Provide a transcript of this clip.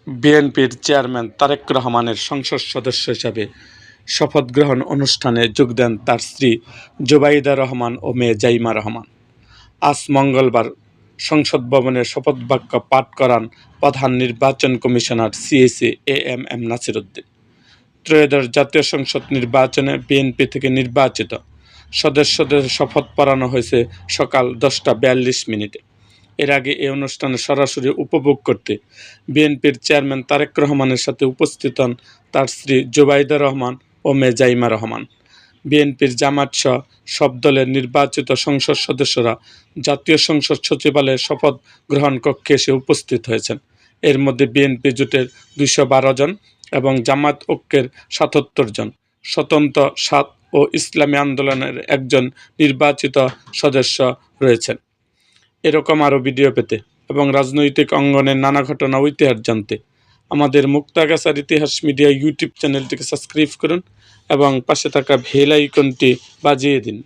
বিএনপির চেয়ারম্যান তারেক রহমানের সংসদ সদস্য হিসাবে শপথ গ্রহণ অনুষ্ঠানে যোগ দেন তার স্ত্রী জুবাইদা রহমান ও মেয়ে জাইমা রহমান। আজ মঙ্গলবার সংসদ ভবনে শপথ বাক্য পাঠ করান প্রধান নির্বাচন commissioner CSE AMM Nasir Uddin. ত্রয়োদশ জাতীয় সংসদ নির্বাচনে বিএনপি থেকে নির্বাচিত সদস্যদের শপথ পড়ানো হয়েছে সকাল 10টা 42 মিনিটে। এর আগে এই অনুষ্ঠানে সরাসরি উপভোগ করতে বিএনপির চেয়ারম্যান তারেক রহমানের সাথে উপস্থিত হন তার স্ত্রী জুবাইদা রহমান ও মেয়ে জাইমা রহমান। বিএনপির জামায়াতসহ সব দলের নির্বাচিত সংসদ সদস্যরা জাতীয় সংসদ সচিবালয়ের শপথ গ্রহণ কক্ষে এসে উপস্থিত হয়েছেন। এর মধ্যে বিএনপি জোটের 212 জন এবং জামায়াত ঐক্যের 77 জন, স্বতন্ত্র 7 ও ইসলামী আন্দোলনের একজন নির্বাচিত সদস্য রয়েছেন। এরকম আরও ভিডিও পেতে এবং রাজনৈতিক অঙ্গনের নানা ঘটনা ও ইতিহাস জানতে আমাদের মুক্তাগাছার ইতিহাস মিডিয়া ইউটিউব চ্যানেলটিকে সাবস্ক্রাইব করুন এবং পাশে থাকা বেল আইকনটি বাজিয়ে দিন।